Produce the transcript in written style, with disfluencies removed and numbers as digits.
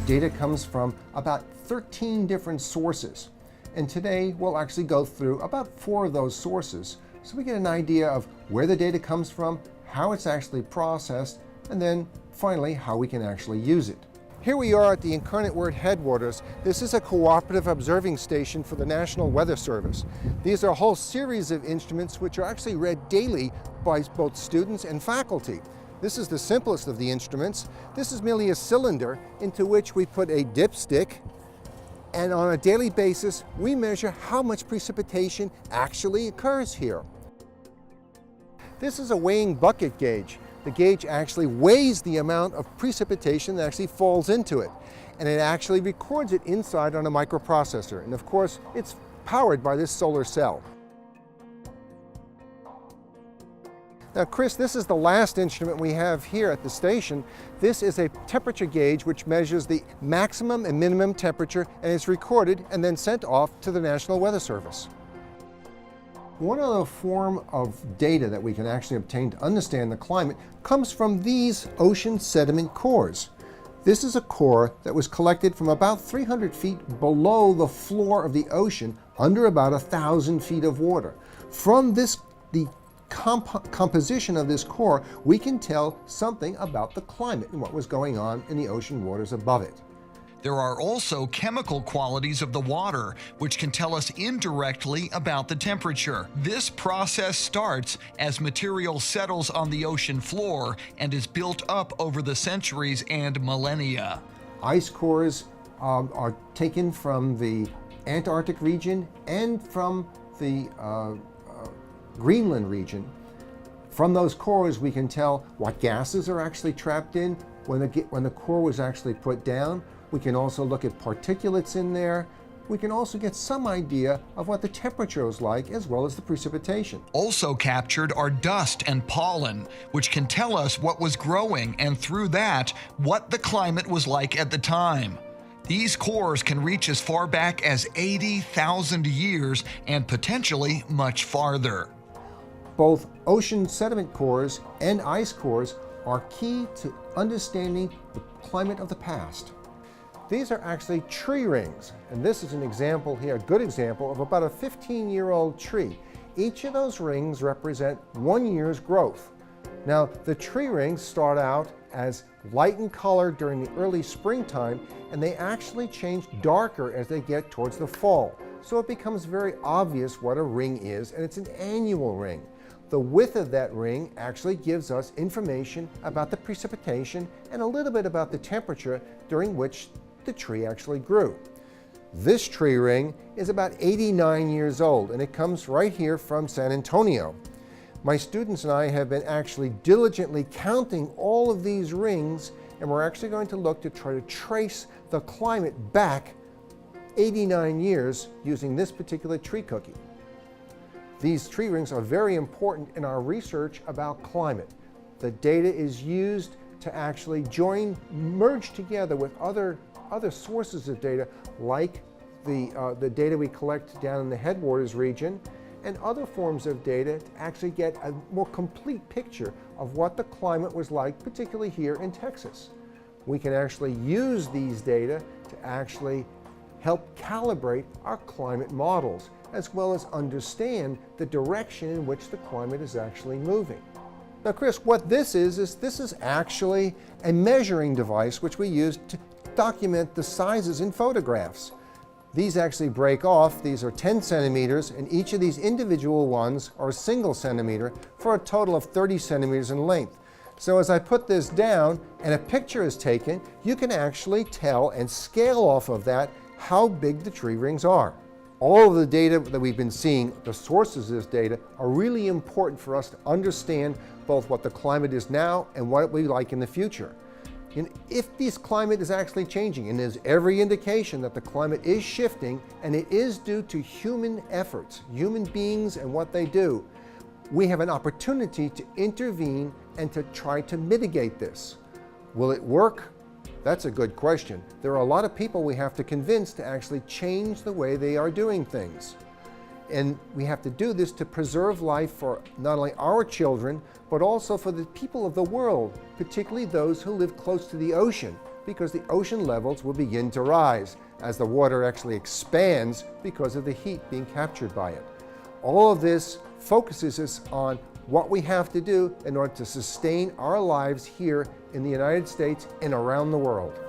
data comes from about 13 different sources. And today we'll actually go through about 4 of those sources so we get an idea of where the data comes from, how it's actually processed, and then finally how we can actually use it. Here we are at the Incarnate Word headwaters. This is a cooperative observing station for the National Weather Service. These are a whole series of instruments which are actually read daily by both students and faculty. This is the simplest of the instruments. This is merely a cylinder into which we put a dipstick, and on a daily basis we measure how much precipitation actually occurs here. This is a weighing bucket gauge. The gauge actually weighs the amount of precipitation that actually falls into it, and it actually records it inside on a microprocessor, and of course it's powered by this solar cell. Now Chris, this is the last instrument we have here at the station. This is a temperature gauge which measures the maximum and minimum temperature, and it's recorded and then sent off to the National Weather Service. One other form of data that we can actually obtain to understand the climate comes from these ocean sediment cores. This is a core that was collected from about 300 feet below the floor of the ocean, under about 1,000 feet of water. From the composition of this core, we can tell something about the climate and what was going on in the ocean waters above it. There are also chemical qualities of the water, which can tell us indirectly about the temperature. This process starts as material settles on the ocean floor and is built up over the centuries and millennia. Ice cores are taken from the Antarctic region and from the Greenland region. From those cores we can tell what gases are actually trapped in when the core was actually put down. We can also look at particulates in there. We can also get some idea of what the temperature was like, as well as the precipitation. Also captured are dust and pollen, which can tell us what was growing, and through that, what the climate was like at the time. These cores can reach as far back as 80,000 years and potentially much farther. Both ocean sediment cores and ice cores are key to understanding the climate of the past. These are actually tree rings, and this is an example here, a good example of about a 15-year-old tree. Each of those rings represent 1 year's growth. Now, the tree rings start out as light in color during the early springtime, and they actually change darker as they get towards the fall. So it becomes very obvious what a ring is, and it's an annual ring. The width of that ring actually gives us information about the precipitation and a little bit about the temperature during which the tree actually grew. This tree ring is about 89 years old, and it comes right here from San Antonio. My students and I have been actually diligently counting all of these rings, and we're actually going to look to try to trace the climate back 89 years using this particular tree cookie. These tree rings are very important in our research about climate. The data is used to actually merge together with other sources of data, like the data we collect down in the headwaters region, and other forms of data to actually get a more complete picture of what the climate was like, particularly here in Texas. We can actually use these data to actually help calibrate our climate models, as well as understand the direction in which the climate is actually moving. Now Chris, what this is actually a measuring device which we use to document the sizes in photographs. These actually break off. These are 10 centimeters, and each of these individual ones are a single centimeter for a total of 30 centimeters in length. So as I put this down and a picture is taken, you can actually tell and scale off of that how big the tree rings are. All of the data that we've been seeing, the sources of this data, are really important for us to understand both what the climate is now and what it will be like in the future. And if this climate is actually changing, and there's every indication that the climate is shifting, and it is due to human efforts, human beings and what they do, we have an opportunity to intervene and to try to mitigate this. Will it work? That's a good question. There are a lot of people we have to convince to actually change the way they are doing things. And we have to do this to preserve life for not only our children, but also for the people of the world, particularly those who live close to the ocean. because the ocean levels will begin to rise as the water actually expands because of the heat being captured by it. All of this focuses us on what we have to do in order to sustain our lives here in the United States and around the world.